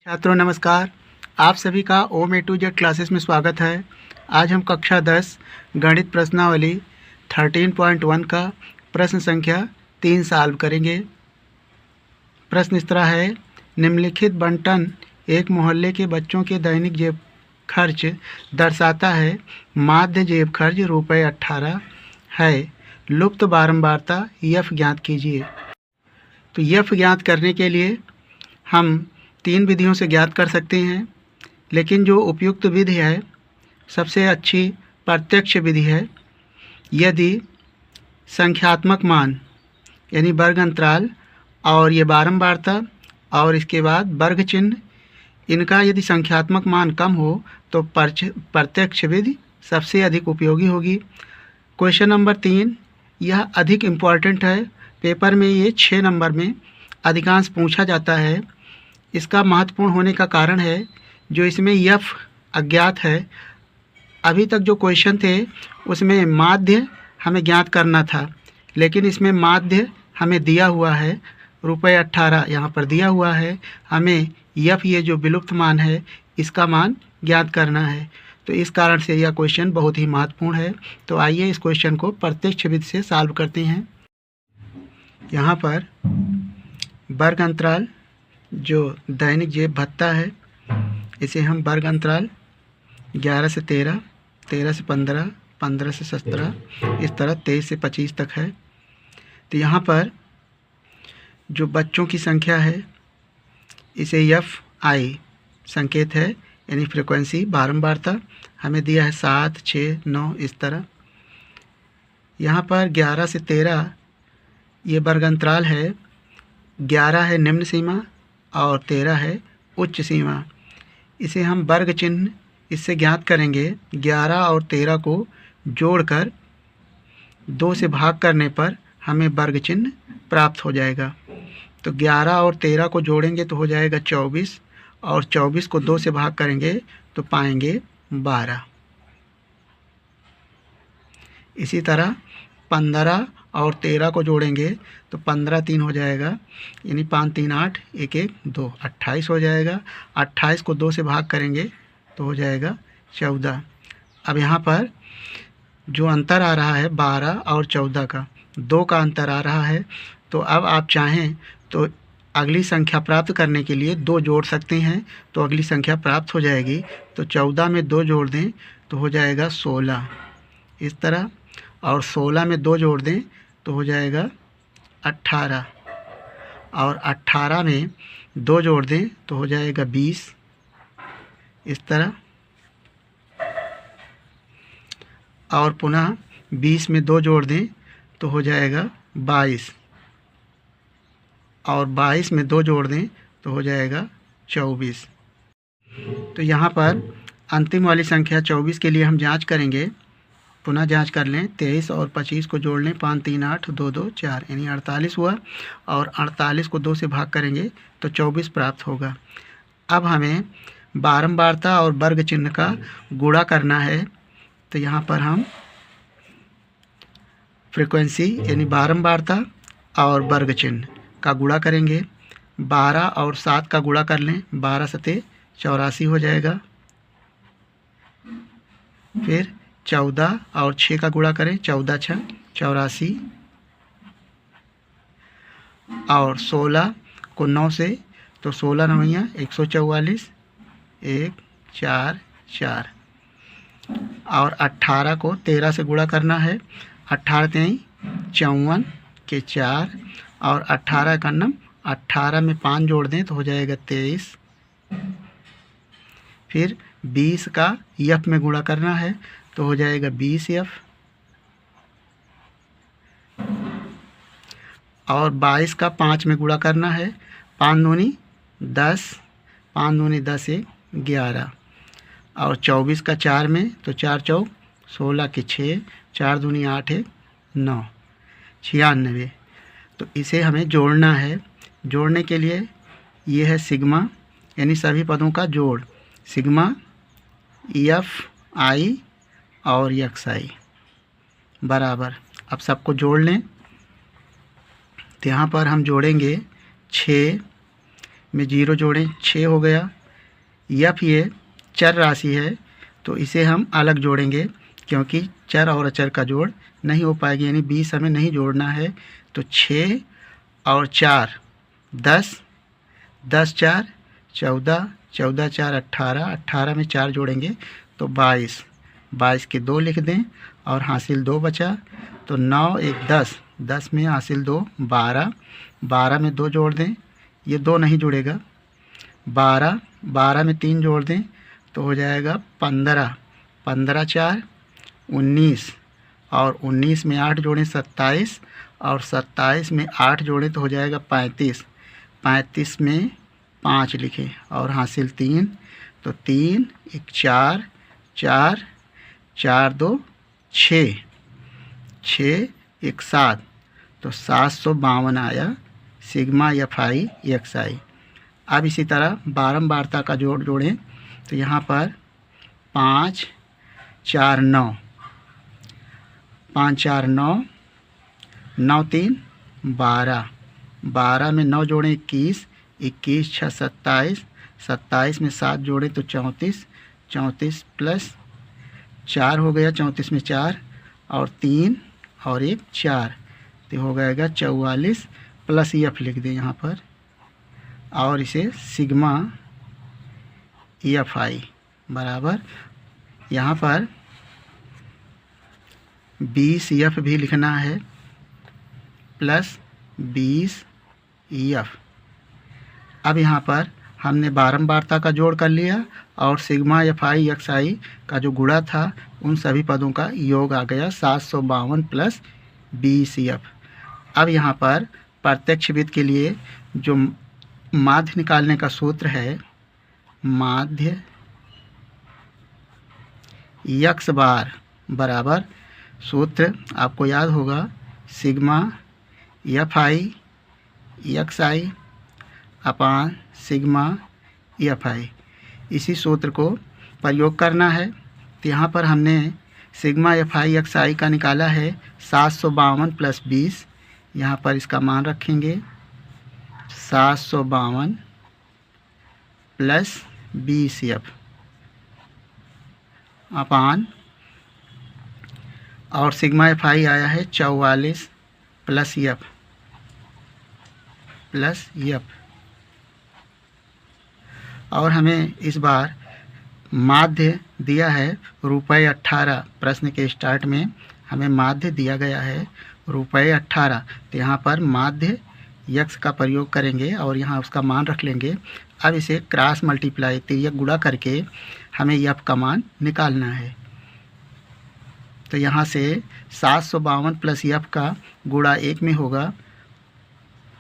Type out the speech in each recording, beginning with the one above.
छात्रों नमस्कार। आप सभी का ओम ए टू जेड क्लासेस में स्वागत है। आज हम कक्षा 10 गणित प्रश्नावली 13.1 का प्रश्न संख्या 3 सॉल्व करेंगे। प्रश्न इस तरह है, निम्नलिखित बंटन एक मोहल्ले के बच्चों के दैनिक जेब खर्च दर्शाता है। माध्य जेब खर्च रुपये 18 है। लुप्त बारंबारता यफ ज्ञात कीजिए। तो यफ ज्ञात करने के लिए हम 3 विधियों से ज्ञात कर सकते हैं, लेकिन जो उपयुक्त विधि है, सबसे अच्छी प्रत्यक्ष विधि है। यदि संख्यात्मक मान यानी वर्ग अंतराल और ये बारंबारता और इसके बाद वर्ग चिन्ह, इनका यदि संख्यात्मक मान कम हो तो प्रत्यक्ष विधि सबसे अधिक उपयोगी होगी। क्वेश्चन नंबर 3 यह अधिक इम्पॉर्टेंट है। पेपर में ये 6 नंबर में अधिकांश पूछा जाता है। इसका महत्वपूर्ण होने का कारण है जो इसमें यफ अज्ञात है। अभी तक जो क्वेश्चन थे उसमें माध्य हमें ज्ञात करना था, लेकिन इसमें माध्य हमें दिया हुआ है, रुपये 18 यहाँ पर दिया हुआ है। हमें यफ ये जो विलुप्त मान है इसका मान ज्ञात करना है, तो इस कारण से यह क्वेश्चन बहुत ही महत्वपूर्ण है। तो आइए इस क्वेश्चन को प्रत्यक्ष विधि से सॉल्व करते हैं। यहाँ पर वर्ग अंतराल जो दैनिक जेब भत्ता है, इसे हम वर्ग अंतराल 11 से 13, 13 से 15, 15 से 17, इस तरह 23 से 25 तक है। तो यहाँ पर जो बच्चों की संख्या है इसे यफ आई संकेत है, यानी फ्रीक्वेंसी बारंबारता हमें दिया है 7, 6, 9 इस तरह। यहाँ पर 11 से 13 ये वर्ग अंतराल है। 11 है निम्न सीमा और 13 है उच्च सीमा। इसे हम वर्ग चिन्ह इससे ज्ञात करेंगे। 11 और 13 को जोड़कर 2 से भाग करने पर हमें वर्ग चिन्ह प्राप्त हो जाएगा। तो 11 और 13 को जोड़ेंगे तो हो जाएगा 24, और 24 को 2 से भाग करेंगे तो पाएंगे 12। इसी तरह 15 और 13 को जोड़ेंगे तो 15 3 हो जाएगा, यानी 5 3 8, 1 1 2, 28 हो जाएगा। 28 को 2 से भाग करेंगे तो हो जाएगा 14। अब यहाँ पर जो अंतर आ रहा है 12 और 14 का, 2 का अंतर आ रहा है। तो अब आप चाहें तो अगली संख्या प्राप्त करने के लिए 2 जोड़ सकते हैं, तो अगली संख्या प्राप्त हो जाएगी। तो 14 में 2 जोड़ दें तो हो जाएगा 16 इस तरह, और 16 में 2 जोड़ दें तो हो जाएगा 18, और 18 में 2 जोड़ दें तो हो जाएगा 20 इस तरह, और पुनः 20 में 2 जोड़ दें तो हो जाएगा 22, और 22 में 2 जोड़ दें तो हो जाएगा 24। तो यहाँ पर अंतिम वाली संख्या 24 के लिए हम जांच करेंगे। पुनः जांच कर लें। 23 और 25 को जोड़ लें, 5 3 8, 2 2 4, यानी 48 हुआ, और 48 को 2 से भाग करेंगे तो 24 प्राप्त होगा। अब हमें बारंबारता और वर्ग चिन्ह का गुणा करना है। तो यहाँ पर हम फ्रीक्वेंसी यानी बारंबारता और वर्ग चिन्ह का गुणा करेंगे। 12 और 7 का गुणा कर लें, 12 सते 84 हो जाएगा। फिर 14 और 6 का गुणा करें, 14 6 84, और 16 को 9 से, तो 16 9 144, 1 4 4, और 18 को 13 से गुणा करना है। 18 3 54 के 4, और 18 का नम 18 में 5 जोड़ दें तो हो जाएगा 23। फिर 20 का यफ में गुणा करना है तो हो जाएगा 20 यफ, और 22 का 5 में गुणा करना है। 5 दूनी 10, 5 दूनी 10 1 11, और 24 का 4 में, तो 4 चौक 16 के 6, 4 दूनी 8 1 9, 96। तो इसे हमें जोड़ना है। जोड़ने के लिए ये है सिग्मा, यानी सभी पदों का जोड़, सिग्मा एफ आई और एक्स आई बराबर। अब सबको जोड़ लें। तो यहाँ पर हम जोड़ेंगे 6 में 0 जोड़ें 6 हो गया। एफ ये चर राशि है तो इसे हम अलग जोड़ेंगे क्योंकि चर और अचर का जोड़ नहीं हो पाएगी, यानी 20 हमें नहीं जोड़ना है। तो 6 और 4 10, 10 4 14, 14 4 18, 18 में 4 जोड़ेंगे तो 22, 22 के 2 लिख दें और हासिल 2 बचा। तो 9 1 10, 10 में हासिल 2 12, 12 में 2 जोड़ दें, ये 2 नहीं जुड़ेगा। 12, 12 में 3 जोड़ दें तो हो जाएगा 15, 15 4 19, और 19 में 8 जोड़ें 27, और 27 में 8 जोड़ें तो हो जाएगा 35, 35 में 5 लिखें और हासिल 3। तो 3 1 4 4 4 2 6, 6 1 7, तो 752 आया सिग्मा एफ आई एक्स आई। अब इसी तरह बारंबारता का जोड़ जोड़ें तो यहाँ पर 5 4 9, 5 4 9, 9 3 12, 12 में 9 जोड़ें 21, 21 6 27, 27 में 7 जोड़ें तो 34, 34 प्लस 4 हो गया, 34 में 4 और 3 और 1 4, तो हो जाएगा 44 प्लस एफ लिख दें यहाँ पर और इसे सिग्मा एफ आई बराबर यहाँ पर 20 एफ भी लिखना है प्लस 20 एफ। अब यहाँ पर हमने बारंबारता का जोड़ कर लिया और सिग्मा एफ आई एक्स आई का जो गुणा था उन सभी पदों का योग आ गया 752 प्लस 20 एफ। अब यहाँ पर प्रत्यक्ष विधि के लिए जो माध्य निकालने का सूत्र है, माध्य एक्स बार बराबर सूत्र आपको याद होगा sigma F I x I upon sigma F I. इसी सूत्र को प्रयोग करना है। तो यहाँ पर हमने सिग्मा एफ आई एक्स आई का निकाला है 752 प्लस 20, यहाँ पर इसका मान रखेंगे 752 प्लस 20 एफ अपान, और सिग्मा एफ आई आया है 44 प्लस एफ और हमें इस बार माध्य दिया है रुपये 18। प्रश्न के स्टार्ट में हमें माध्य दिया गया है रुपये 18, तो यहाँ पर माध्य यक्स का प्रयोग करेंगे और यहाँ उसका मान रख लेंगे। अब इसे क्रॉस मल्टीप्लाई तिर्यक गुणा करके हमें एफ का मान निकालना है। तो यहाँ से 752 प्लस एफ का गुणा 1 में होगा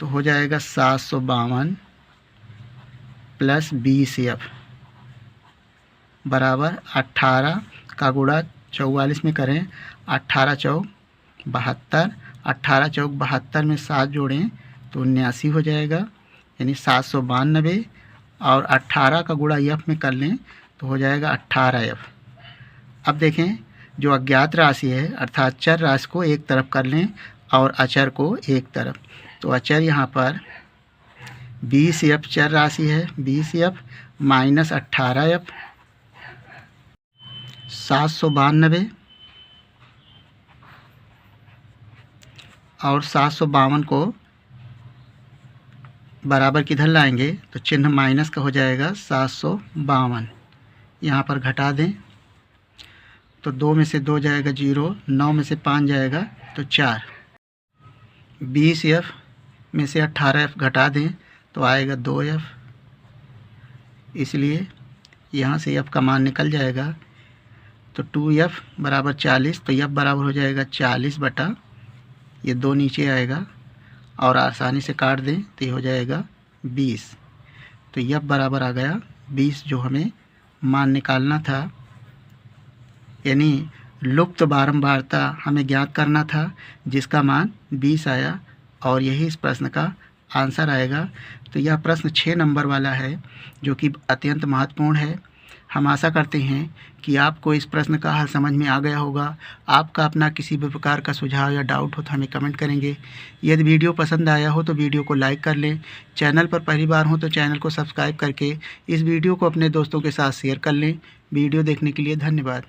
तो हो जाएगा 752 प्लस 20 एफ बराबर 18 का गुणा 44 में करें, 18 चौक 72, 18 चौक 72 में 7 जोड़ें तो 79 हो जाएगा, यानी 792, और 18 का गुणा एफ में कर लें तो हो जाएगा 18 एफ। अब देखें जो अज्ञात राशि है अर्थात चर राशि को एक तरफ कर लें और अचर को एक तरफ। तो अचर यहाँ पर 20 एफ चर राशि है, 20 एफ माइनस 18 एफ 792, और 752 को बराबर किधर लाएंगे तो चिन्ह माइनस का हो जाएगा 752, यहाँ पर घटा दें तो 2 में से 2 जाएगा 0, 9 में से 5 जाएगा तो 4, 20 एफ में से 18 एफ घटा दें तो आएगा 2 एफ, इसलिए यहाँ से एफ का मान निकल जाएगा। तो 2 एफ बराबर 40, तो एफ बराबर हो जाएगा 40 बटा ये 2 नीचे आएगा और आसानी से काट दें तो ये हो जाएगा 20। तो एफ बराबर आ गया 20 जो हमें मान निकालना था, यानी लुप्त बारंबारता हमें ज्ञात करना था जिसका मान 20 आया और यही इस प्रश्न का आंसर आएगा। तो यह प्रश्न 6 नंबर वाला है जो कि अत्यंत महत्वपूर्ण है। हम आशा करते हैं कि आपको इस प्रश्न का हल समझ में आ गया होगा। आपका अपना किसी भी प्रकार का सुझाव या डाउट हो तो हमें कमेंट करेंगे। यदि वीडियो पसंद आया हो तो वीडियो को लाइक कर लें। चैनल पर पहली बार हो तो चैनल को सब्सक्राइब करके इस वीडियो को अपने दोस्तों के साथ शेयर कर लें। वीडियो देखने के लिए धन्यवाद।